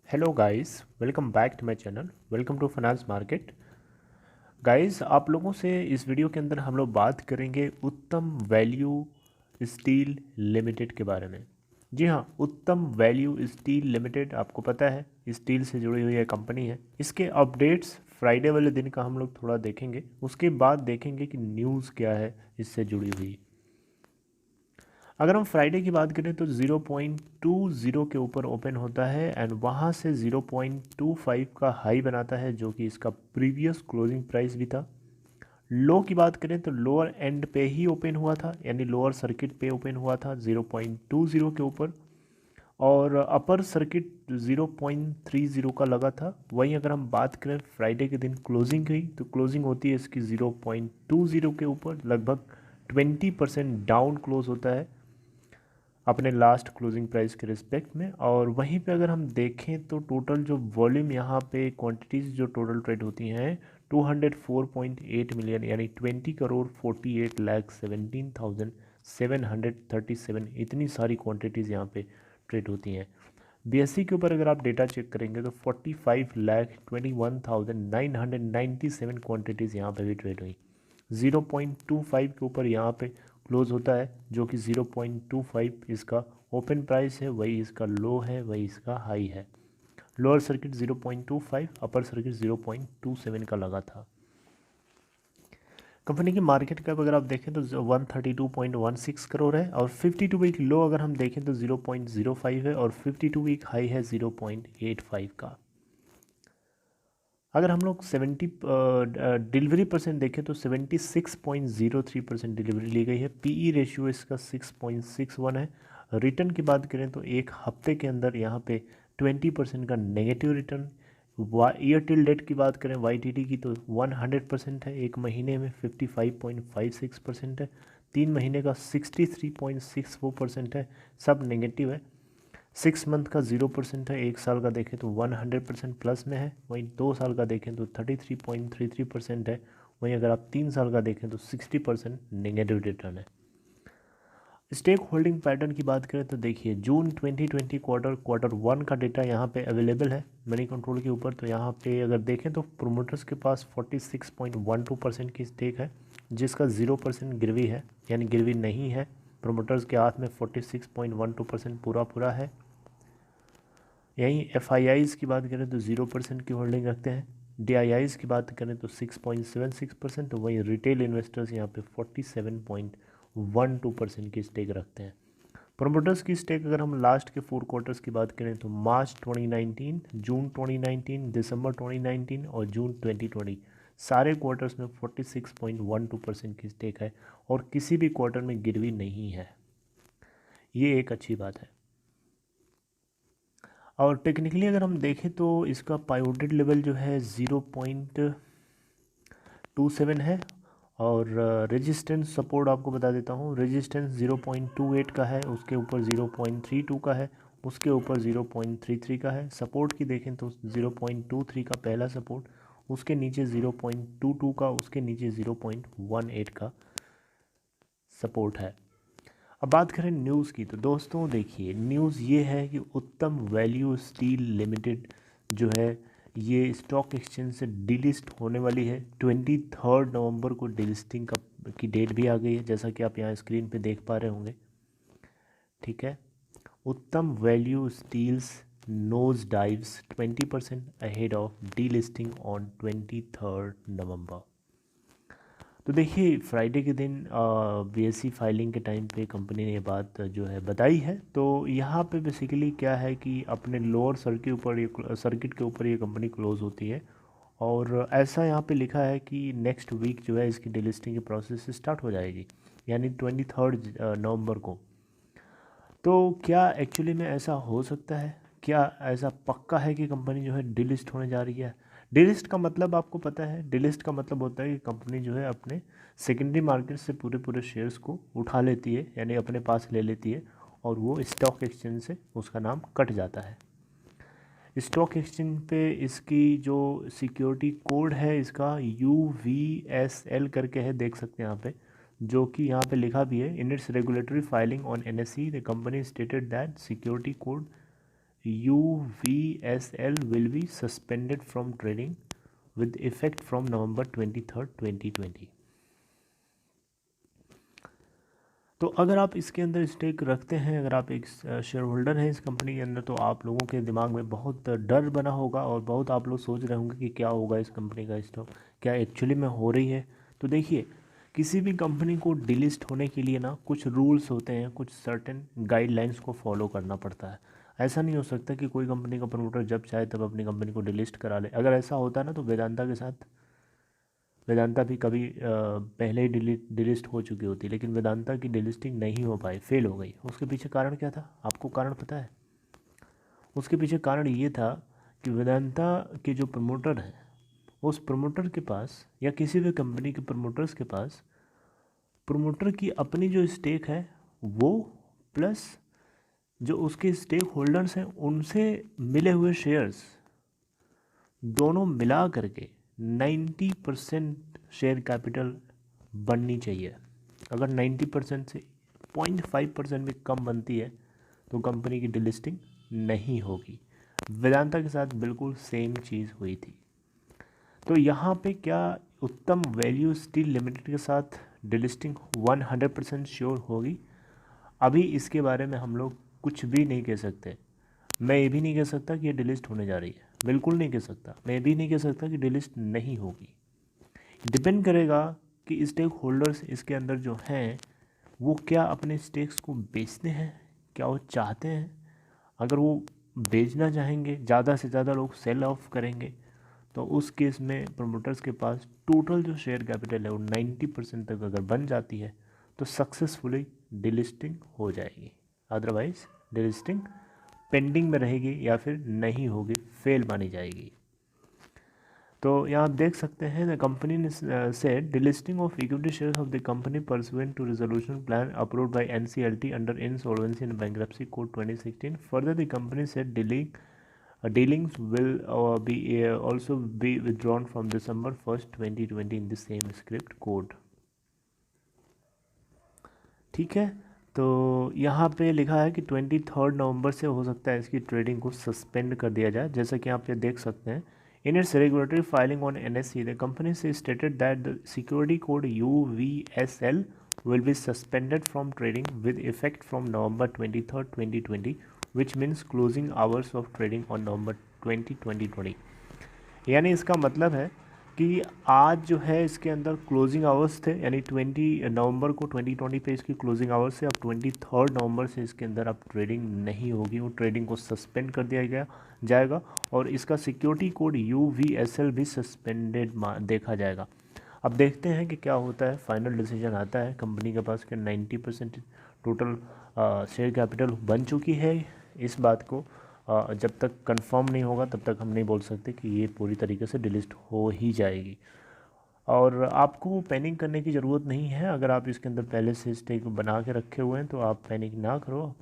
Hello guys, welcome back to my channel. Welcome to finance market. Guys, आप लोगों से इस वीडियो के अंदर हम लोग बात करेंगे उत्तम वैल्यू स्टील लिमिटेड के बारे में। जी हाँ, उत्तम वैल्यू स्टील लिमिटेड आपको पता है स्टील से जुड़ी हुई एक कंपनी है। इसके अपडेट्स फ्राइडे वाले दिन का हम लोग थोड़ा देखेंगे, उसके बाद देखेंगे कि न्यूज़ क्या है इससे जुड़ी हुई। अगर हम फ्राइडे की बात करें तो 0.20 के ऊपर ओपन होता है एंड वहाँ से 0.25 का हाई बनाता है, जो कि इसका प्रीवियस क्लोजिंग प्राइस भी था। लो की बात करें तो लोअर एंड पे ही ओपन हुआ था, यानी लोअर सर्किट पे ओपन हुआ था 0.20 के ऊपर, और अपर सर्किट 0.30 का लगा था। वहीं अगर हम बात करें फ्राइडे के दिन क्लोजिंग की, तो क्लोजिंग होती है इसकी 0.20 के ऊपर, लगभग 20% डाउन क्लोज होता है अपने लास्ट क्लोजिंग प्राइस के रिस्पेक्ट में। और वहीं पे अगर हम देखें तो टोटल जो वॉल्यूम यहाँ पे क्वांटिटीज़ जो टोटल ट्रेड होती हैं 204.8 मिलियन, यानी 20 करोड़ 48 लाख 17,737, इतनी सारी क्वांटिटीज़ यहाँ पे ट्रेड होती हैं। बीएससी के ऊपर अगर आप डेटा चेक करेंगे तो 45,21,997 क्वांटिटीज़ यहाँ पे भी ट्रेड हुई। 0.25 के ऊपर यहाँ पे क्लोज होता है, जो कि 0.25 इसका ओपन प्राइस है, वही इसका लो है, वही इसका हाई है। लोअर सर्किट 0.25, अपर सर्किट 0.27 का लगा था। कंपनी की मार्केट कैप अगर आप देखें तो 132.16 करोड़ है, और 52 वीक लो अगर हम देखें तो 0.05 है, और 52 वीक हाई है 0.85 का। अगर हम लोग 70 डिलीवरी परसेंट देखें तो 76.03% डिलीवरी ली गई है। पीई रेशियो इसका 6.61 है। रिटर्न की बात करें तो एक हफ्ते के अंदर यहाँ पे 20% का negative return. Year till date की बात करें वाईटीडी की तो 100% है, एक महीने में 55.56% है, 3 महीने का 63.64% है, सब नेगेटिव है। 6 मंथ का 0% है, 1 साल का देखें तो 100% प्लस में है, वहीं 2 साल का देखें तो 33.33% है, वहीं अगर आप 3 साल का देखें तो 60% नेगेटिव रिटर्न है। स्टेक होल्डिंग पैटर्न की बात करें तो देखिए जून 2020 क्वार्टर 1 का डेटा यहाँ पे अवेलेबल है मनी कंट्रोल के ऊपर। तो यहाँ पे अगर देखें तो प्रोमोटर्स के पास 46.12% की स्टेक है, जिसका 0% गिरवी है, यानी गिरवी नहीं है। प्रोमोटर्स के हाथ में 46.12% पूरा है। यहीं एफ की बात करें तो 0% की होल्डिंग रखते हैं। डी की बात करें तो 6.76%, तो वहीं रिटेल इन्वेस्टर्स यहाँ पे 47.12% की स्टेक रखते हैं। प्रोमोटर्स की स्टेक अगर हम लास्ट के 4 क्वार्टर्स की बात करें तो मार्च 2019, जून 2019, दिसंबर 2019 और जून 2020, सारे क्वार्टर्स में 46.12% की स्टेक है, और किसी भी क्वार्टर में गिरवी नहीं है। ये एक अच्छी बात है। और टेक्निकली अगर हम देखें तो इसका पाइवोटेड लेवल जो है 0.27 है, और रेजिस्टेंस सपोर्ट आपको बता देता हूँ। रेजिस्टेंस 0.28 का है, उसके ऊपर 0.32 का है, उसके ऊपर 0.33 का है। सपोर्ट की देखें तो 0.23 का पहला सपोर्ट, उसके नीचे 0.22 का, उसके नीचे 0.18 का सपोर्ट है। अब बात करें न्यूज़ की तो दोस्तों देखिए, न्यूज़ ये है कि उत्तम वैल्यू स्टील लिमिटेड जो है ये स्टॉक एक्सचेंज से डिलिस्ट होने वाली है। 23 नवंबर को डिलिस्टिंग की डेट भी आ गई है, जैसा कि आप यहाँ स्क्रीन पे देख पा रहे होंगे। ठीक है, Uttam value steels nose dives 20% ahead of delisting on 23 November. तो देखिए फ्राइडे के दिन बीएससी फाइलिंग के टाइम पे कंपनी ने ये बात जो है बताई है। तो यहाँ पे बेसिकली क्या है कि अपने लोअर सर्किट के ऊपर ये कंपनी क्लोज होती है, और ऐसा यहाँ पे लिखा है कि नेक्स्ट वीक जो है इसकी डिलिस्टिंग की प्रोसेस स्टार्ट हो जाएगी, यानी 23 नवंबर को। तो क्या एक्चुअली में ऐसा हो सकता है? क्या ऐसा पक्का है कि कंपनी जो है डिलिस्ट होने जा रही है? डिलिस्ट का मतलब आपको पता है, डिलिस्ट का मतलब होता है कि कंपनी जो है अपने सेकेंडरी मार्केट से पूरे शेयर्स को उठा लेती है, यानी अपने पास ले लेती है, और वो स्टॉक एक्सचेंज से उसका नाम कट जाता है। स्टॉक एक्सचेंज पे इसकी जो सिक्योरिटी कोड है इसका UVSL करके है, देख सकते हैं यहाँ पे, जो कि यहाँ पे लिखा भी है। इन its regulatory filing on NSE the company stated that security code UVSL will be suspended from trading with effect from November 23rd, 2020। तो अगर आप इसके अंदर स्टेक रखते हैं, अगर आप एक शेयर होल्डर हैं इस कंपनी के अंदर, तो आप लोगों के दिमाग में बहुत डर बना होगा और बहुत आप लोग सोच रहे होंगे कि क्या होगा इस कंपनी का स्टॉक, क्या एक्चुअली में हो रही है। तो देखिए, किसी भी कंपनी को डिलिस्ट होने के लिए ना कुछ रूल्स होते हैं, कुछ सर्टेन गाइडलाइंस को फॉलो करना पड़ता है। ऐसा नहीं हो सकता कि कोई कंपनी का प्रमोटर जब चाहे तब अपनी कंपनी को डिलिस्ट करा ले। अगर ऐसा होता ना तो वेदांता के साथ, वेदांता भी कभी पहले ही डिलिस्ट हो चुकी होती, लेकिन वेदांता की डिलिस्टिंग नहीं हो पाई, फेल हो गई। उसके पीछे कारण क्या था, आपको कारण पता है? उसके पीछे कारण ये था कि वेदांता के जो प्रमोटर हैं, उस प्रमोटर के पास या किसी भी कंपनी के प्रमोटर्स के पास प्रमोटर की अपनी जो स्टेक है वो, प्लस जो उसके स्टेक होल्डर्स हैं उनसे मिले हुए शेयर्स, दोनों मिला करके 90% शेयर कैपिटल बननी चाहिए। अगर 90% से 0.5% भी कम बनती है तो कंपनी की डिलिस्टिंग नहीं होगी। वेदांता के साथ बिल्कुल सेम चीज़ हुई थी। तो यहाँ पे क्या उत्तम वैल्यू स्टील लिमिटेड के साथ डिलिस्टिंग 100% श्योर होगी? अभी इसके बारे में हम लोग कुछ भी नहीं कह सकते। मैं ये भी नहीं कह सकता कि ये डिलिस्ट होने जा रही है, बिल्कुल नहीं कह सकता। मैं ये भी नहीं कह सकता कि डिलिस्ट नहीं होगी। डिपेंड करेगा कि स्टेक होल्डर्स इसके अंदर जो हैं वो क्या अपने स्टेक्स को बेचते हैं, क्या वो चाहते हैं। अगर वो बेचना चाहेंगे, ज़्यादा से ज़्यादा लोग सेल ऑफ करेंगे, तो उस केस में प्रमोटर्स के पास टोटल जो शेयर कैपिटल है वो 90% तक अगर बन जाती है तो सक्सेसफुली डिलिस्टिंग हो जाएगी। अदरवाइज डिलिस्टिंग पेंडिंग में रहेगी या फिर नहीं होगी, फेल मानी जाएगी। तो यहाँ आप देख सकते हैं, द कंपनी ने said delisting of equity shares of the company pursuant to resolution plan approved by NCLT under insolvency and bankruptcy code 2016। Further the company said dealings will be also be withdrawn from December 1st, 2020 in the same script code। ठीक है, तो यहाँ पे लिखा है कि 23 नवंबर से हो सकता है इसकी ट्रेडिंग को सस्पेंड कर दिया जाए। जैसा कि आप ये देख सकते हैं, in its regulatory filing on NSE the company से stated that the security code UVSL will be suspended from trading with effect from November 23rd, 2020, which means closing hours of trading on November 2020। यानी इसका मतलब है कि आज जो है इसके अंदर क्लोजिंग आवर्स थे, यानी 20 नवंबर को 2020 पे इसकी क्लोजिंग आवर्स से, अब 23 नवंबर से इसके अंदर अब ट्रेडिंग नहीं होगी, वो ट्रेडिंग को सस्पेंड कर दिया जाएगा और इसका सिक्योरिटी कोड UVSL भी सस्पेंडेड देखा जाएगा। अब देखते हैं कि क्या होता है, फाइनल डिसीजन आता है कंपनी के पास कि 90% टोटल शेयर कैपिटल बन चुकी है। इस बात को जब तक कंफर्म नहीं होगा तब तक हम नहीं बोल सकते कि ये पूरी तरीके से डिलिस्ट हो ही जाएगी। और आपको पैनिक करने की ज़रूरत नहीं है। अगर आप इसके अंदर पहले से स्टेक बना के रखे हुए हैं तो आप पैनिक ना करो।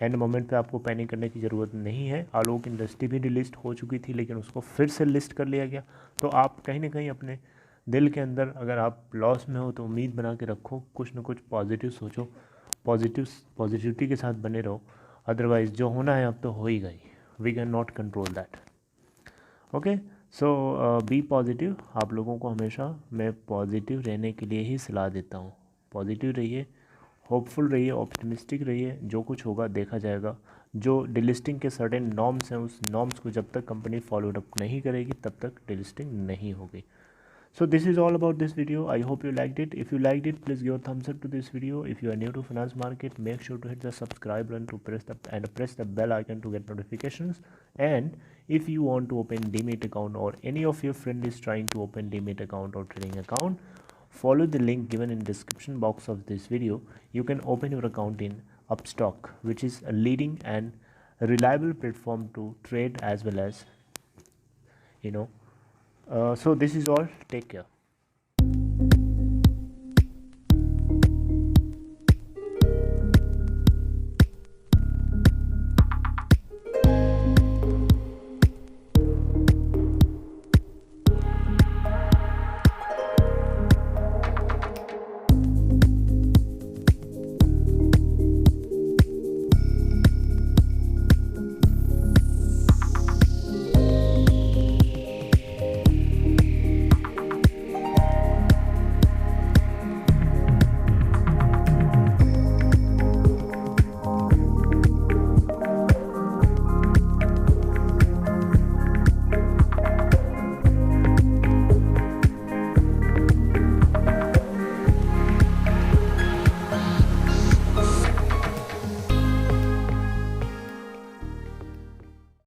एंड मोमेंट पे आपको पैनिक करने की ज़रूरत नहीं है। आलोक इंडस्ट्री भी डिलिस्ट हो चुकी थी लेकिन उसको फिर से लिस्ट कर लिया गया। तो आप कहीं ना कहीं अपने दिल के अंदर, अगर आप लॉस में हो तो उम्मीद बना के रखो, कुछ ना कुछ पॉजिटिव सोचो, पॉजिटिविटी के साथ बने रहो। अदरवाइज़ जो होना है अब तो हो ही गई, we can not control that. Okay, so be positive. आप लोगों को हमेशा मैं पॉजिटिव रहने के लिए ही सलाह देता हूँ। पॉजिटिव रहिए, होपफुल रहिए, ऑप्टिमिस्टिक रहिए। जो कुछ होगा देखा जाएगा। जो डिलिस्टिंग के सर्टेन नॉर्म्स हैं उस नॉर्म्स को जब तक कंपनी फॉलोड अप नहीं करेगी तब तक डिलिस्टिंग नहीं होगी। So this is all about this video. I hope you liked it. If you liked it, please give a thumbs up to this video. If you are new to finance market, make sure to hit the subscribe button to press the bell icon to get notifications. And if you want to open Demat account or any of your friend is trying to open Demat account or trading account, follow the link given in description box of this video. You can open your account in Upstock, which is a leading and reliable platform to trade as well as, so this is all. Take care.